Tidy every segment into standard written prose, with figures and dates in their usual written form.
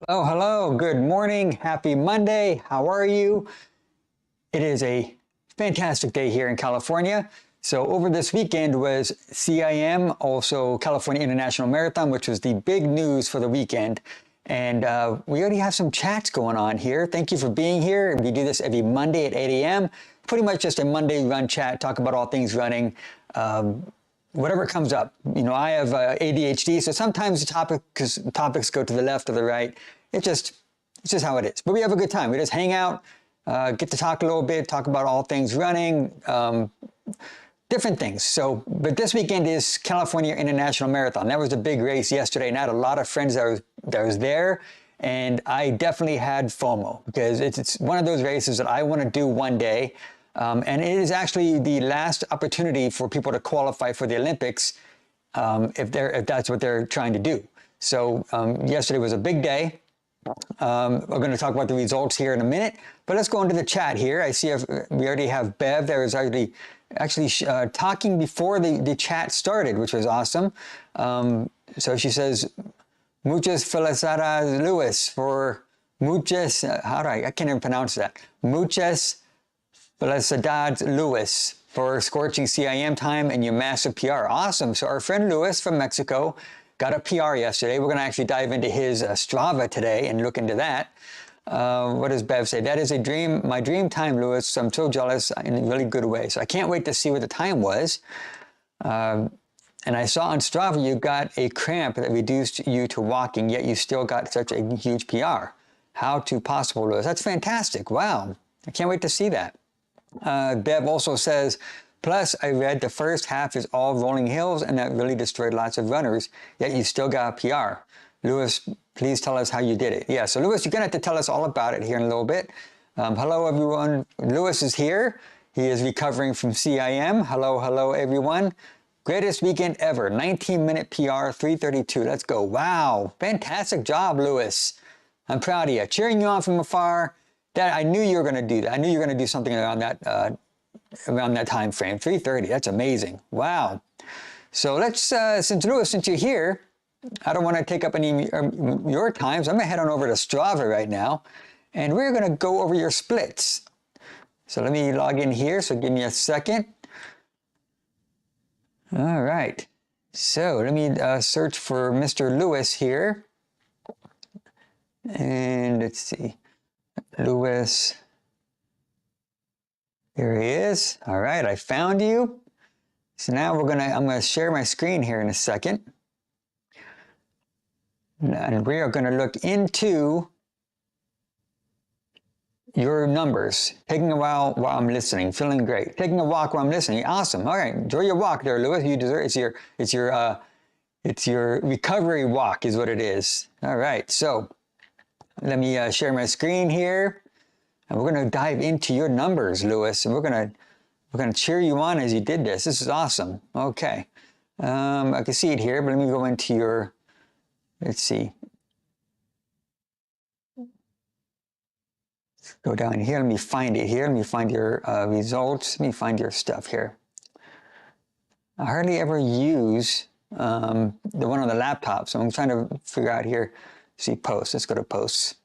Oh, hello. Good morning. Happy Monday. How are you? It is a fantastic day here in California. So over this weekend was CIM, also California International Marathon, which was the big news for the weekend. And we already have some chats going on here. Thank you for being here. We do this every Monday at 8 a.m. Pretty much just a Monday run chat, talk about all things running. Whatever comes up. You know, I have ADHD, so sometimes the topics go to the left or the right. It's just how it is. But we have a good time. We just hang out, get to talk a little bit, talk about all things running, different things. So, but this weekend is California International Marathon. That was a big race yesterday, and I had a lot of friends that was there, and I definitely had FOMO because it's one of those races that I want to do one day. And it is actually the last opportunity for people to qualify for the Olympics if that's what they're trying to do. So yesterday was a big day. We're going to talk about the results here in a minute, but let's go into the chat here. I see we already have Bev that was actually talking before the chat started, which was awesome. So she says, muchas felicidades, Luis, for muchas, I can't even pronounce that. Muchas felicidades, Luis, for scorching CIM time and your massive PR. Awesome. So our friend Luis from Mexico got a PR yesterday. We're going to actually dive into his Strava today and look into that. What does Bev say? That is my dream time, Luis. I'm so jealous in a really good way. So I can't wait to see what the time was. And I saw on Strava you got a cramp that reduced you to walking, yet you still got such a huge PR. How to possible, Luis? That's fantastic. Wow. I can't wait to see that. Bev also says, plus I read the first half is all rolling hills and that really destroyed lots of runners, yet you still got a PR. Lewis, please tell us how you did it. Yeah, so Lewis, you're going to have to tell us all about it here in a little bit. Hello, everyone. Lewis is here. He is recovering from CIM. Hello, everyone. Greatest weekend ever. 19-minute PR, 3:32. Let's go. Wow. Fantastic job, Lewis. I'm proud of you. Cheering you on from afar. Dad, I knew you were going to do that. I knew you were going to do something around that time frame. 3:30. That's amazing. Wow. So let's, since you're here, I don't want to take up any your time, so I'm going to head on over to Strava right now, and we're going to go over your splits. So let me log in here. So give me a second. All right. So let me search for Mr. Lewis here, and let's see. Lewis. Here he is. All right, I found you. So now I'm gonna share my screen here in a second. And we are gonna look into your numbers. Taking a while I'm listening, feeling great. Taking a walk while I'm listening, awesome. All right, enjoy your walk there, Lewis. You deserve it's your recovery walk is what it is. All right, so let me share my screen here. And we're going to dive into your numbers, Lewis, and we're going to cheer you on as you did this. This is awesome. Okay. I can see it here, but let me go into your, let's see. Let's go down here. Let me find it here. Let me find your results. Let me find your stuff here. I hardly ever use the one on the laptop, so I'm trying to figure out here. See posts. Let's go to posts.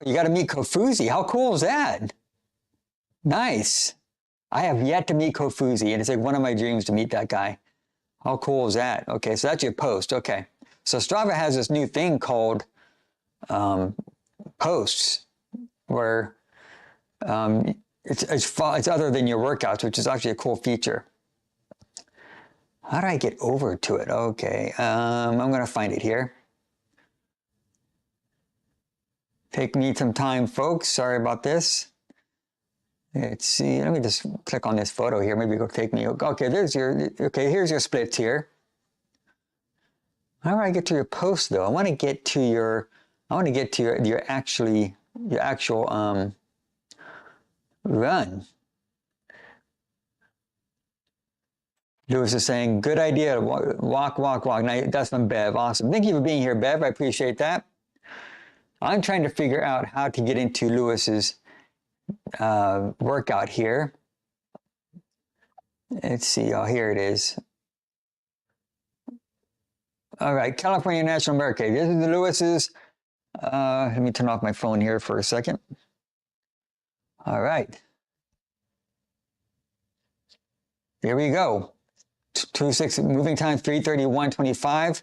You got to meet Kofuzi. How cool is that? Nice. I have yet to meet Kofuzi, and it's like one of my dreams to meet that guy. How cool is that? Okay, so that's your post. Okay. So Strava has this new thing called posts, where it's other than your workouts, which is actually a cool feature. How do I get over to it? Okay, I'm going to find it here. Take me some time, folks. Sorry about this. Let's see. Let me just click on this photo here. Maybe it'll take me. Okay, here's your splits here. How do I get to your post though? I want to get to your actual run. Lewis is saying, good idea. Walk. Now, that's from Bev. Awesome. Thank you for being here, Bev. I appreciate that. I'm trying to figure out how to get into Lewis's workout here. Let's see. Oh, here it is. All right, California National American. This is the Lewis's. Let me turn off my phone here for a second. All right. Here we go. 2:06 moving time, 3:31:25.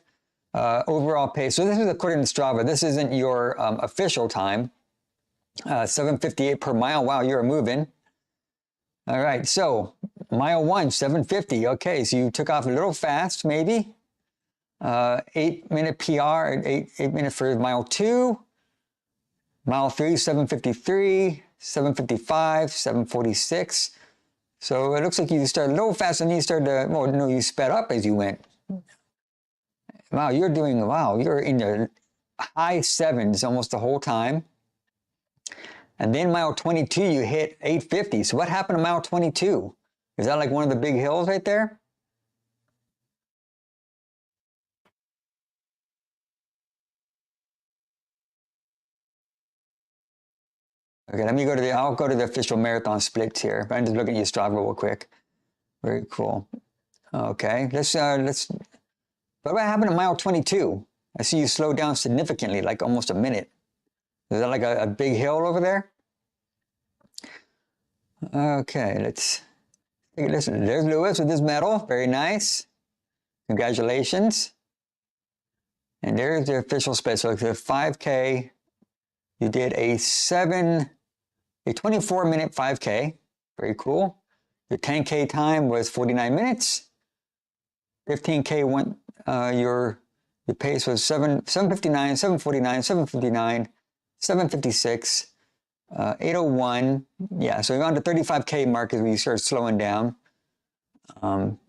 Overall pace. So this is according to Strava. This isn't your official time. 7:58 per mile. Wow, you're moving. All right, so mile 1, 7:50. Okay, so you took off a little fast, maybe. 8-minute PR, 8 minutes for mile 2. Mile 3, 7:53, 7:55, 7:46. So it looks like you started a little fast and you started to, well, no, you sped up as you went. Wow, you're in the high 7s almost the whole time. And then mile 22, you hit 8:50. So what happened to mile 22? Is that like one of the big hills right there? Okay, I'll go to the official marathon splits here. I'm just looking at your Strava real quick. Very cool. Okay, what happened to mile 22? I see you slowed down significantly, like almost a minute. Is that like a big hill over there? Okay, let's take a listen. There's Lewis with his medal. Very nice. Congratulations. And there's the official split. So the 5K, you did a 24-minute 5K. Very cool. Your 10K time was 49 minutes. 15K went, your pace was 7:59, 7:49, 7:59, 7:56, 8:01. Yeah, so you're on the 35K mark as we start slowing down. And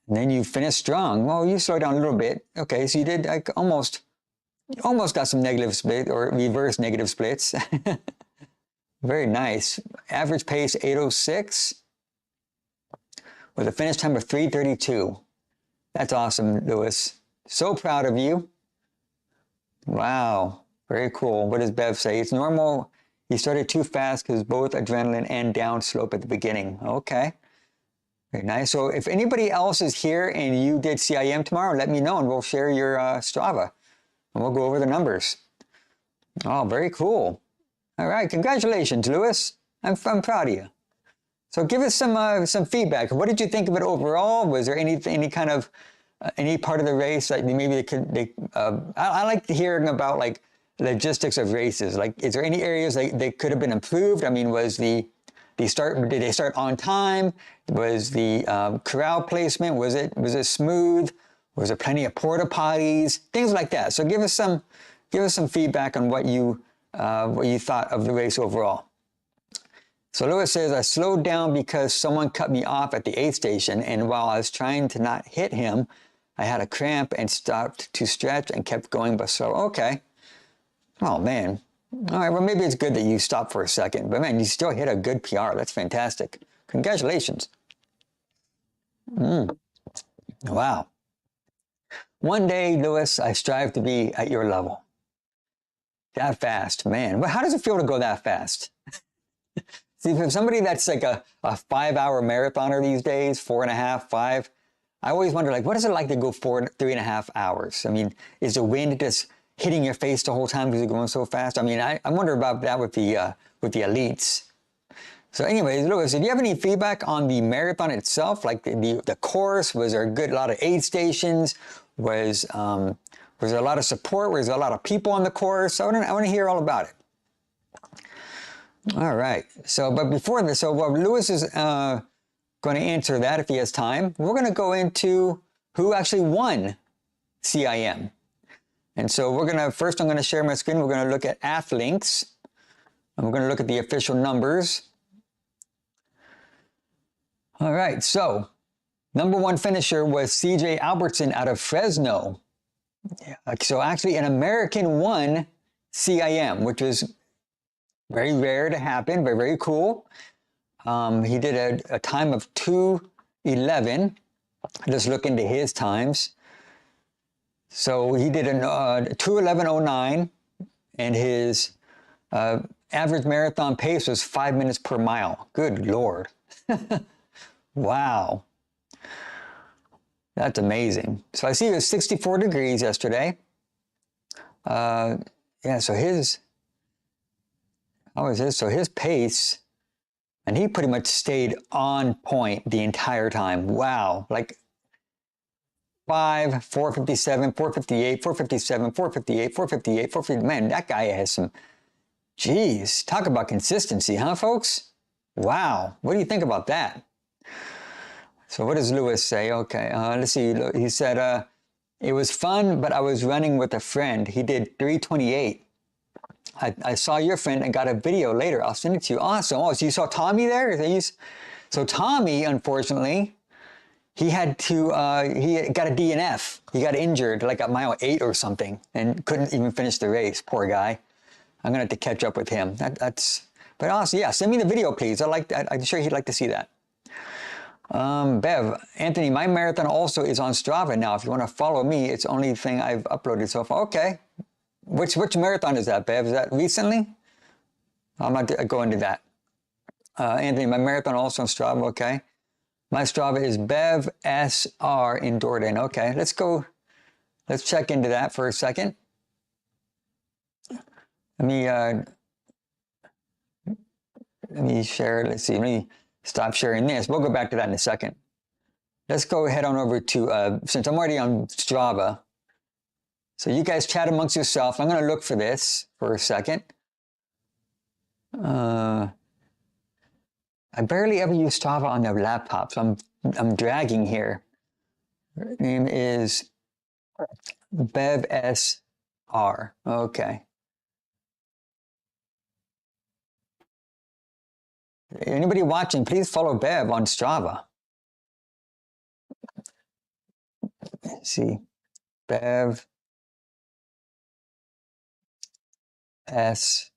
then you finished strong. Well, you slowed down a little bit. Okay, so you did like almost got some negative split or reverse negative splits. Very nice. Average pace 8:06 with a finish time of 3:32. That's awesome, Lewis. So proud of you. Wow, very cool. What does Bev say? It's normal. You started too fast because both adrenaline and downslope at the beginning. Okay. Very nice. So if anybody else is here and you did CIM tomorrow, let me know and we'll share your Strava and we'll go over the numbers. Oh, very cool. All right. Congratulations, Lewis. I'm proud of you. So give us some feedback. What did you think of it overall? Was there any kind of any part of the race that maybe I like hearing about like logistics of races. Like, is there any areas they could have been improved? I mean, did they start on time? Was the corral placement, was it smooth? Was there plenty of porta potties? Things like that. So give us some feedback on what you thought of the race overall. So Lewis says, I slowed down because someone cut me off at the aid station, and while I was trying to not hit him, I had a cramp and stopped to stretch and kept going, but slow. Okay. Oh, man. All right, well, maybe it's good that you stopped for a second, but man, you still hit a good PR. That's fantastic. Congratulations. Wow. One day, Lewis, I strive to be at your level. That fast, man. But how does it feel to go that fast? See, for somebody that's like a 5-hour marathoner these days, 4.5, 5, I always wonder, like, what is it like to go 3.5 hours? I mean, is the wind just hitting your face the whole time because you're going so fast? I mean, I wonder about that with the elites. So anyways, Lewis, did you have any feedback on the marathon itself? Like the course, was there a lot of aid stations? Was there a lot of support? Was there a lot of people on the course? I want to hear all about it. All right. So, but before this, so while Lewis is going to answer that if he has time, we're going to go into who actually won CIM. And so I'm going to share my screen. We're going to look at Athlinks, and we're going to look at the official numbers. All right. So number one finisher was CJ Albertson out of Fresno. Yeah. So actually an American won CIM, which was very rare to happen, but very cool. He did a time of 2:11. Just look into his times. So he did a 2:11:09, and his average marathon pace was 5 minutes per mile. Good Lord. Wow. That's amazing. So I see it was 64 degrees yesterday. Yeah, so how was his? So his pace, and he pretty much stayed on point the entire time. Wow. Like 457, 458, 457, 458, 458, 458. Man, that guy has some, geez, talk about consistency, huh, folks? Wow. What do you think about that? So what does Lewis say? Okay, let's see. He said, it was fun, but I was running with a friend. He did 328. I saw your friend and got a video later. I'll send it to you. Awesome. Oh, so you saw Tommy there? So Tommy, unfortunately, he got a DNF. He got injured like at mile 8 or something and couldn't even finish the race. Poor guy. I'm going to have to catch up with him. But honestly, yeah, send me the video, please. I'm sure he'd like to see that. Bev, Anthony, my marathon also is on Strava now. If you want to follow me, it's the only thing I've uploaded so far. Okay. Which marathon is that, Bev? Is that recently? I'm not going to go into that. Anthony, my marathon also on Strava. Okay. My Strava is Bev SR in Jordan. Okay. Let's check into that for a second. Let me share. Let's see. Let me stop sharing this. We'll go back to that in a second. Let's go head on over to, since I'm already on Strava. So you guys chat amongst yourself. I'm going to look for this for a second. I barely ever use Strava on the laptop, so I'm dragging here. Her name is Bev SR. Okay. Anybody watching, please follow Bev on Strava. Let's see. Bev SR.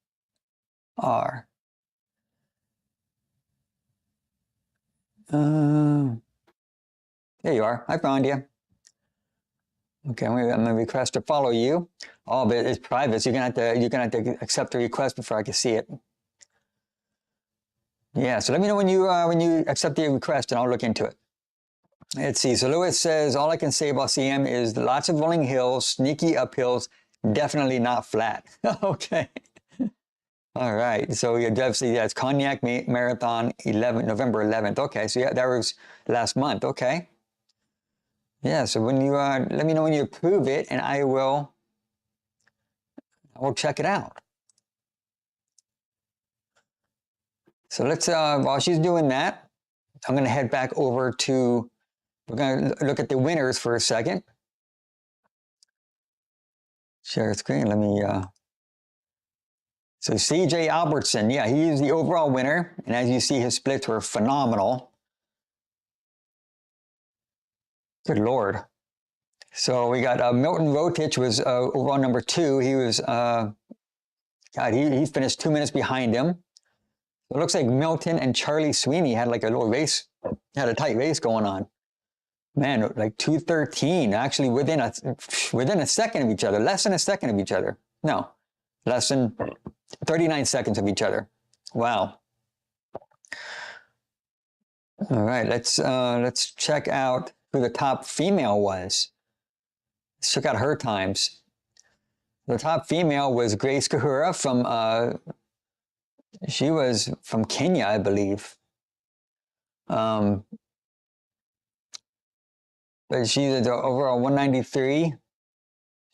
There you are. I found you. Okay, I'm gonna request to follow you. All of it is private, so you're gonna have to accept the request before I can see it. Yeah, so let me know when you accept the request, and I'll look into it. Let's see. So Lewis says, all I can say about CM is lots of rolling hills, sneaky uphills, definitely not flat. Okay. All right. So you definitely, it's Cognac Marathon, November 11th. Okay. So yeah, that was last month. Okay. Yeah. So when you let me know when you approve it, and I will check it out. So let's while she's doing that, I'm going to head back over to. We're going to look at the winners for a second. Share screen. Let me. So CJ Albertson, yeah, he is the overall winner, and as you see, his splits were phenomenal. Good Lord. So we got Milton Rotich was overall number 2. He was, God, he finished 2 minutes behind him. So it looks like Milton and Charlie Sweeney had like a little race, had a tight race going on. Man, like 2:13, actually within a second of each other, less than a second of each other. No, less than 39 seconds of each other. Wow. All right, let's check out who the top female was. Let's check out her times. The top female was Grace Kahura from, she was from Kenya, I believe. But she did overall 193.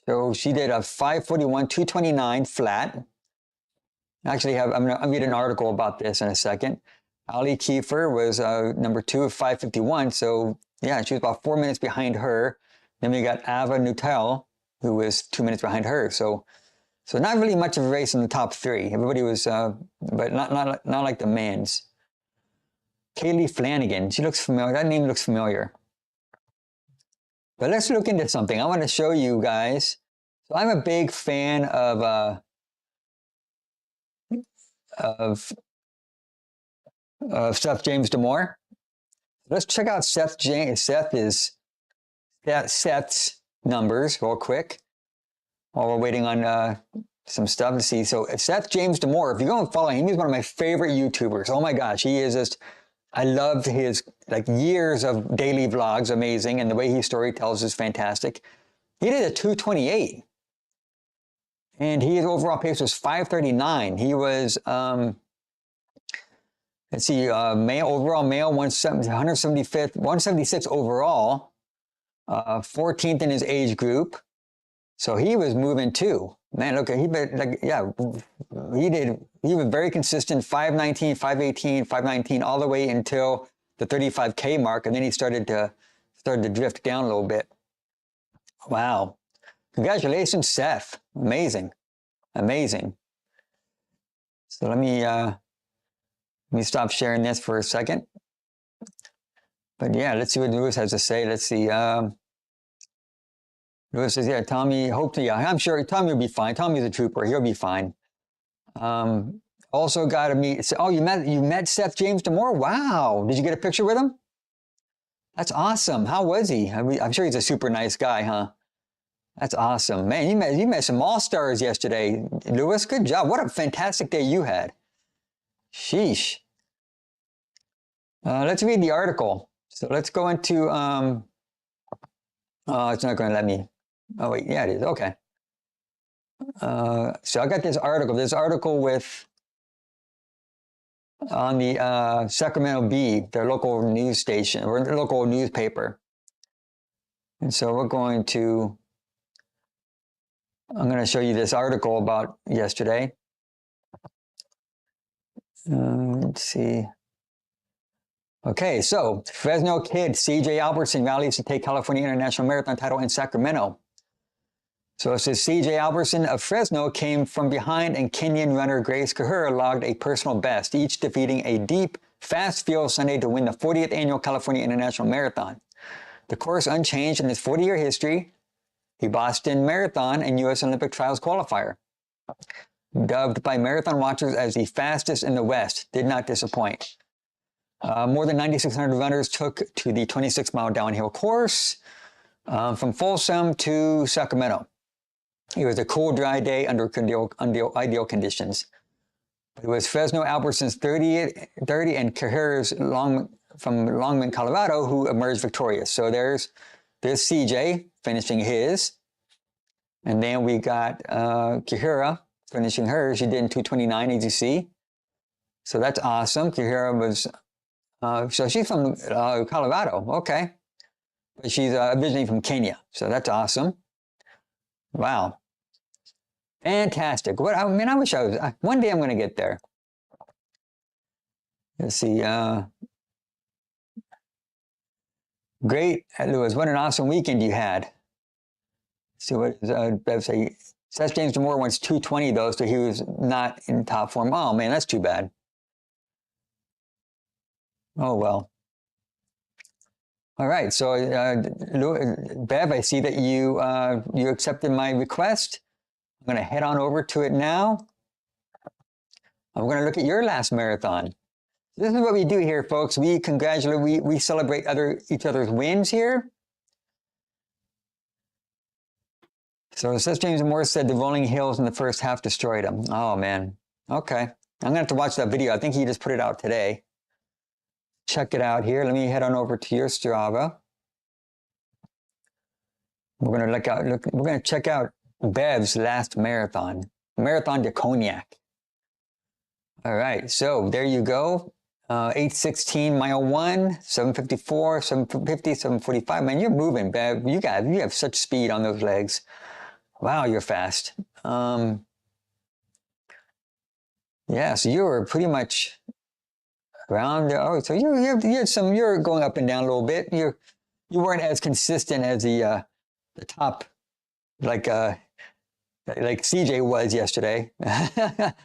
So she did a 541, 229 flat. Actually, I'm going to read an article about this in a second. Ali Kiefer was number 2 of 551. So yeah, she was about 4 minutes behind her. Then we got Ava Nuttall, who was 2 minutes behind her. So not really much of a race in the top 3. Everybody was, but not like the men's. Kaylee Flanagan, she looks familiar. That name looks familiar. But let's look into something. I want to show you guys. So I'm a big fan of Seth James Damore. Let's check out Seth's numbers real quick while we're waiting on some stuff to see. So Seth James Damore, if you go and follow him, he's one of my favorite YouTubers. Oh my gosh, he is just I loved his like years of daily vlogs, amazing, and the way he story tells is fantastic. He did a 2:28, and his overall pace was 5:39. He was let's see, overall male 175th, 176 overall, 14th in his age group. So he was moving too. Man, look, he was very consistent, 519, 518, 519, all the way until the 35K mark, and then he started to drift down a little bit. Wow. Congratulations, Seth. Amazing. Amazing. So let me stop sharing this for a second. But yeah, let's see what Lewis has to say. Let's see. Lewis says, yeah, Tommy, hopefully, I'm sure Tommy will be fine. Tommy's a trooper. He'll be fine. Also got to meet, oh, you met Seth James Damore? Wow. Did you get a picture with him? That's awesome. How was he? I'm sure he's a super nice guy, huh? That's awesome. Man, you met some all-stars yesterday. Lewis, good job. What a fantastic day you had. Sheesh. Let's read the article. So let's go into, it's not going to let me. Oh, wait. Yeah, it is. Okay. So I got this article on the Sacramento Bee, their local news station, or their local newspaper. And so I'm going to show you this article about yesterday. Let's see. Okay, so Fresno kid CJ Albertson rallies to take California International Marathon title in Sacramento. So it says CJ Albertson of Fresno came from behind, and Kenyan runner Grace Kahura logged a personal best, each defeating a deep, fast field Sunday to win the 40th annual California International Marathon. The course unchanged in its 40-year history, the Boston Marathon and U.S. Olympic Trials qualifier. Dubbed by marathon watchers as the fastest in the West, did not disappoint. More than 9,600 runners took to the 26-mile downhill course from Folsom to Sacramento. It was a cool, dry day under ideal conditions. It was Fresno Albertson's 30 and Kahura's from Longmont, Colorado, who emerged victorious. So there's CJ finishing his. And then we got Kahura finishing hers. She did in 2:29, as you see. So that's awesome. Kahura was, so she's from Colorado. Okay. But she's originally from Kenya. So that's awesome. Wow. Fantastic. I wish I was, one day I'm going to get there. Let's see. Great, Lewis. What an awesome weekend you had. Let's see what Bev say. Seth James Damore wants 220 though, so he was not in top form. Oh man, that's too bad. Oh well. All right, so Bev, I see that you accepted my request. I'm going to head on over to it now. I'm going to look at your last marathon. This is what we do here, folks. We congratulate, we celebrate each other's wins here. So Seth James Damore said the rolling hills in the first half destroyed him. Oh man. Okay, I'm going to have to watch that video. I think he just put it out today. Check it out here. Let me head on over to your Strava. We're going to check out Bev's last marathon, Marathon de Cognac. All right, so there you go. 8:16 mile 1, 7:54, 7:50, 7:45. Man, you're moving, Bev. You have such speed on those legs. Wow, you're fast. Yeah, so you were pretty much around there. Oh, so you're going up and down a little bit. You weren't as consistent as the top, like CJ was yesterday. But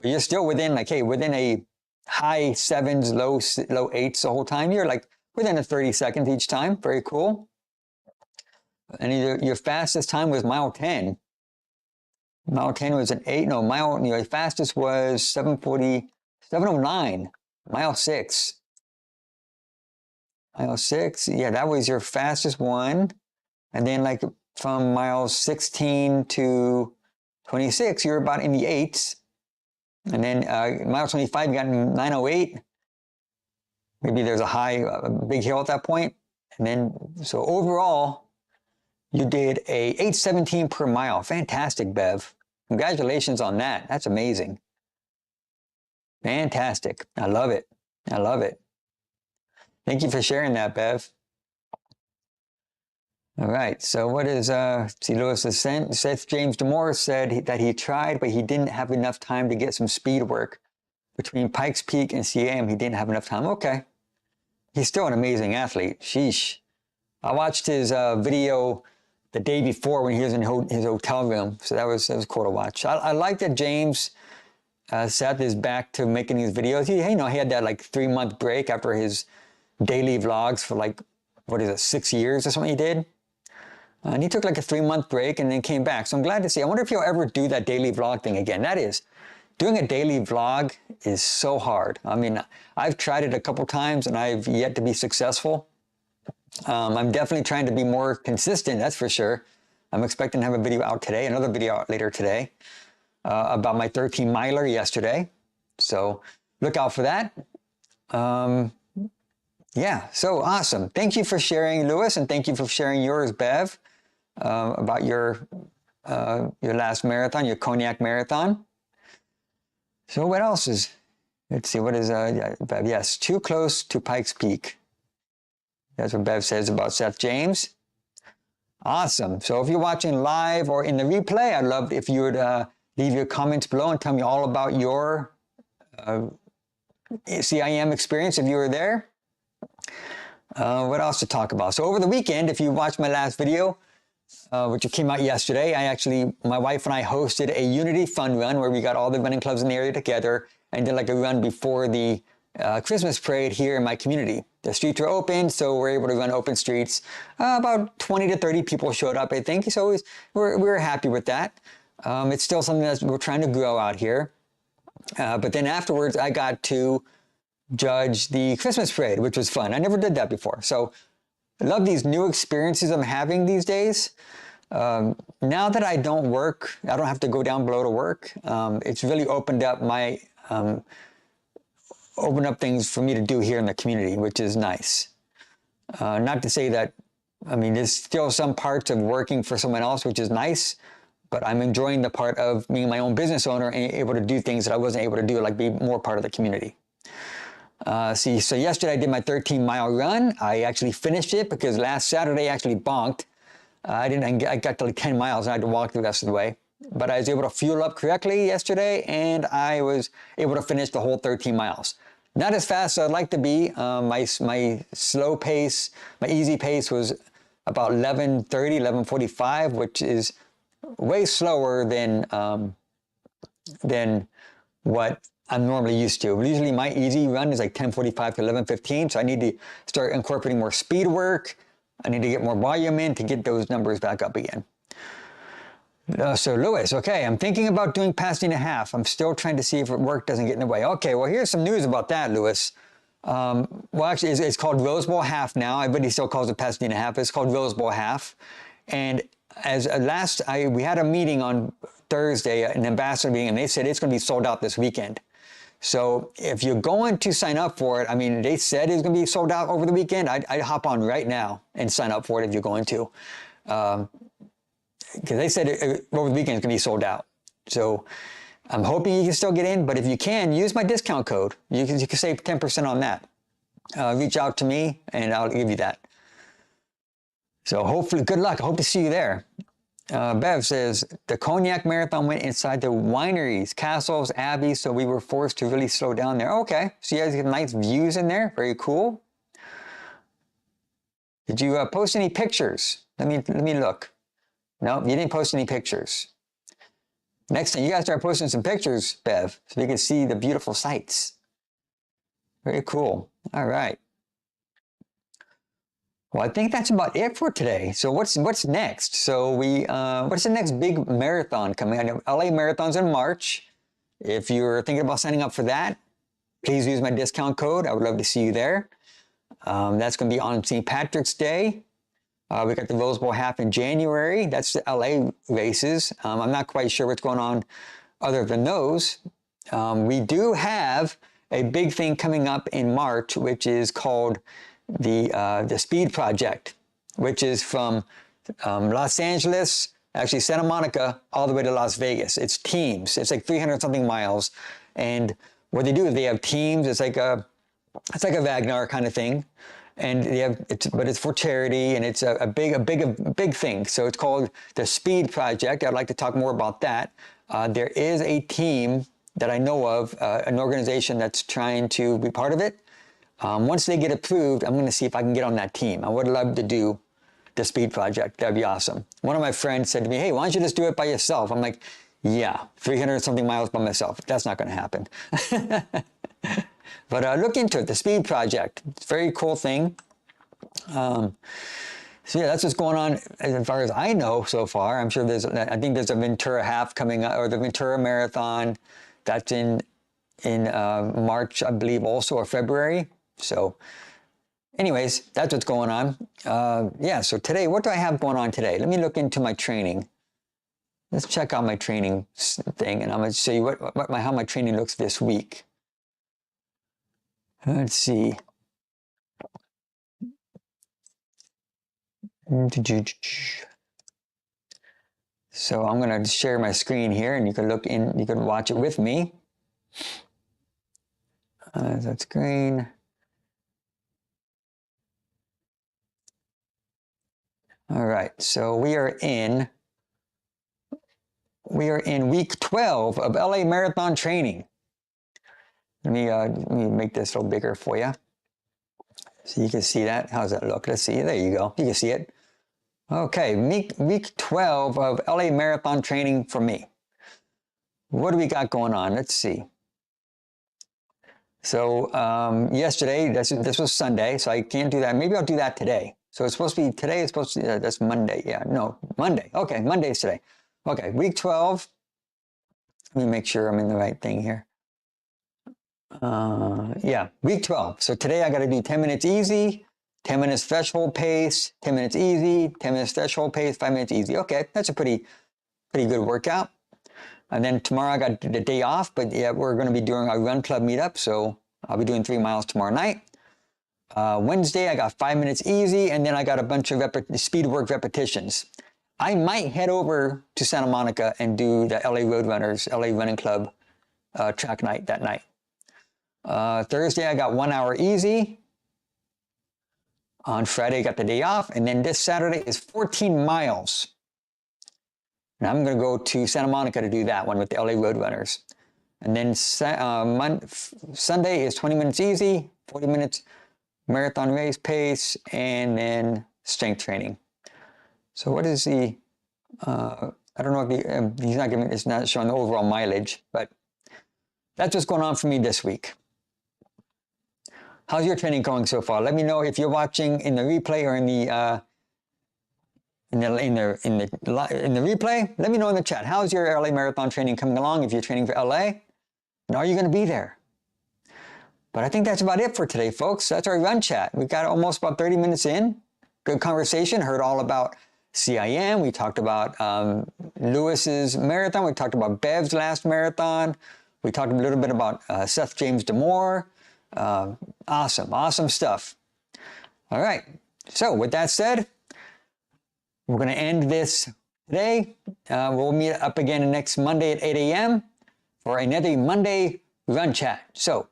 you're still within within a high 7s, low 8s the whole time. You're like within a 30 seconds each time. Very cool. And your fastest time was mile 10. Mile 10 was an 8. No, your fastest was 7:09. Mile 6. Mile 6. Yeah, that was your fastest one. And then from mile 16 to 26, you're about in the 8s. And then mile 25, you got 9:08. maybe there's a big hill at that point. And then, so overall, you did a 8:17 per mile. Fantastic, Bev. Congratulations on that. That's amazing. Fantastic. I love it. I love it. Thank you for sharing that, Bev. All right. So what is, see, Lewis Ascent, Seth James DeMore said that he tried, but he didn't have enough time to get some speed work. Between Pikes Peak and CIM, he didn't have enough time. Okay. He's still an amazing athlete. Sheesh. I watched his video the day before when he was in his hotel room. So that was cool to watch. I like that James set his back to making these videos. He had that like 3-month break after his daily vlogs for like, 6 years or something he did. And he took like a 3-month break and then came back. So I'm glad to see. I wonder if he'll ever do that daily vlog thing again. Doing a daily vlog is so hard. I mean, I've tried it a couple times and I've yet to be successful. I'm definitely trying to be more consistent, that's for sure. I'm expecting to have a video out today, another video out later today, about my 13-miler yesterday. So look out for that. Yeah, so awesome. Thank you for sharing, Lewis, and thank you for sharing yours, Bev, about your last marathon, your Cognac marathon. So what else is, let's see, what is, Bev? Yes, too close to Pikes Peak. That's what Bev says about Seth James. Awesome. So if you're watching live or in the replay, I'd love if you would leave your comments below and tell me all about your CIM experience if you were there. What else to talk about? So over the weekend, if you watched my last video, which came out yesterday, my wife and I hosted a Unity Fun Run where we got all the running clubs in the area together and did like a run before the Christmas parade here in my community. The streets were open, so we're able to run open streets. About 20 to 30 people showed up, I think. So we were happy with that. It's still something that we're trying to grow out here. But then afterwards, I got to judge the Christmas parade, which was fun. I never did that before. So I love these new experiences I'm having these days. Now that I don't work, I don't have to go down below to work. It's really opened up things for me to do here in the community, which is nice. Not to say that, I mean, there's still some parts of working for someone else, which is nice, but I'm enjoying the part of being my own business owner and able to do things that I wasn't able to do, like be more part of the community. So yesterday I did my 13-mile run. I actually finished it because last Saturday I actually bonked. I got to like 10 miles and I had to walk the rest of the way. But I was able to fuel up correctly yesterday and I was able to finish the whole 13 miles. Not as fast as I'd like to be. My slow pace, my easy pace was about 11:30, 11:45, which is way slower than what I'm normally used to. Usually my easy run is like 10:45 to 11:15, so I need to start incorporating more speed work. I need to get more volume in to get those numbers back up again. So Lewis, okay, I'm thinking about doing Pasadena half. I'm still trying to see if work doesn't get in the way. Okay, well, here's some news about that, Lewis. Well, actually, it's called Rose Bowl half now. Everybody still calls it Pasadena half. It's called Rose Bowl half. And as we had a meeting on Thursday, an ambassador meeting, and they said it's going to be sold out this weekend. So if you're going to sign up for it, I mean, they said it's going to be sold out over the weekend. I'd hop on right now and sign up for it if you're going to. Because they said over the weekend it's going to be sold out. So I'm hoping you can still get in, but if you can, use my discount code. You can save 10% on that. Reach out to me and I'll give you that. So hopefully, good luck. I hope to see you there. Bev says, the Cognac Marathon went inside the wineries, castles, abbeys, so we were forced to really slow down there. Okay, so you guys get nice views in there. Very cool. Did you post any pictures? Let me look. No, you didn't post any pictures. Next time, you guys start posting some pictures, Bev, so we can see the beautiful sights. Very cool. All right. Well, I think that's about it for today. So what's next? So what's the next big marathon coming? I know LA Marathon's in March. If you're thinking about signing up for that, please use my discount code. I would love to see you there. That's going to be on St. Patrick's Day. We got the Rose Bowl half in January. That's the LA races. I'm not quite sure what's going on other than those. We do have a big thing coming up in March, which is called the Speed Project, which is from Los Angeles, actually Santa Monica, all the way to Las Vegas. It's teams. It's like 300 something miles. And what they do is they have teams. It's like a Wagner kind of thing. And they have, but it's for charity, and it's a big thing. So it's called the Speed Project. I'd like to talk more about that. There is a team that I know of, an organization that's trying to be part of it. Once they get approved, I'm going to see if I can get on that team. I would love to do the Speed Project. That'd be awesome. One of my friends said to me, hey, why don't you just do it by yourself? I'm like, yeah, 300 something miles by myself. That's not going to happen. But look into it, the Speed Project. It's a very cool thing. So yeah, that's what's going on as far as I know so far. I'm sure I think there's a Ventura half coming up, or the Ventura Marathon. That's in March, I believe, also, or February. So anyways, that's what's going on. Yeah, so today, what do I have going on today? Let me look into my training. Let's check out my training thing, and I'm going to show you how my training looks this week. Let's see. So I'm going to share my screen here, and you can look in, you can watch it with me. That screen. All right, so we are in week 12 of LA Marathon training. Let me make this a little bigger for you, so you can see that. How's that look? Let's see. There you go. You can see it. Okay, week 12 of LA Marathon training for me. What do we got going on? Let's see. So yesterday, this was Sunday, so I can't do that. Maybe I'll do that today. So it's supposed to be today. It's supposed to be that's Monday. Yeah, no, Monday. Okay, Monday's today. Okay, week 12. Let me make sure I'm in the right thing here. Yeah, week 12. So today I got to do 10 minutes easy, 10 minutes threshold pace, 10 minutes easy, 10 minutes threshold pace, 5 minutes easy. Okay, that's a pretty good workout. And then tomorrow I got the day off, but yeah, we're going to be doing our run club meetup. So I'll be doing 3 miles tomorrow night. Wednesday, I got 5 minutes easy, and then I got a bunch of speed work repetitions. I might head over to Santa Monica and do the LA Roadrunners, LA Running Club track night that night. Thursday, I got 1 hour easy. On Friday, I got the day off. And then this Saturday is 14 miles. And I'm going to go to Santa Monica to do that one with the LA Roadrunners. And then Sunday is 20 minutes easy, 40 minutes marathon race pace, and then strength training. So what is the, I don't know if he's not giving, it's not showing the overall mileage, but that's what's going on for me this week. How's your training going so far? Let me know if you're watching in the replay or in the replay. Let me know in the chat. How's your LA Marathon training coming along? If you're training for LA, and are you going to be there? But I think that's about it for today, folks. That's our run chat. We got almost about 30 minutes in. Good conversation. Heard all about CIM. We talked about Lewis's marathon. We talked about Bev's last marathon. We talked a little bit about Seth James Damore. Awesome stuff. All right. So with that said, we're going to end this today. We'll meet up again next Monday at 8 a.m. for another Monday run chat. So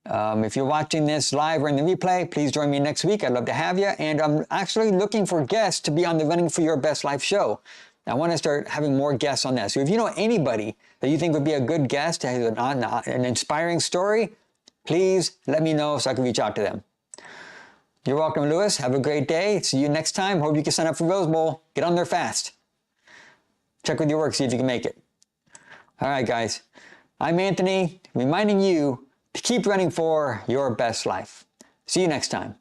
if you're watching this live or in the replay, please join me next week. I'd love to have you. And I'm actually looking for guests to be on the Running for Your Best Life show. I want to start having more guests on that. So if you know anybody that you think would be a good guest, to have an inspiring story, please let me know so I can reach out to them. You're welcome, Lewis. Have a great day. See you next time. Hope you can sign up for Rose Bowl. Get on there fast. Check with your work, see if you can make it. All right, guys. I'm Anthony, reminding you to keep running for your best life. See you next time.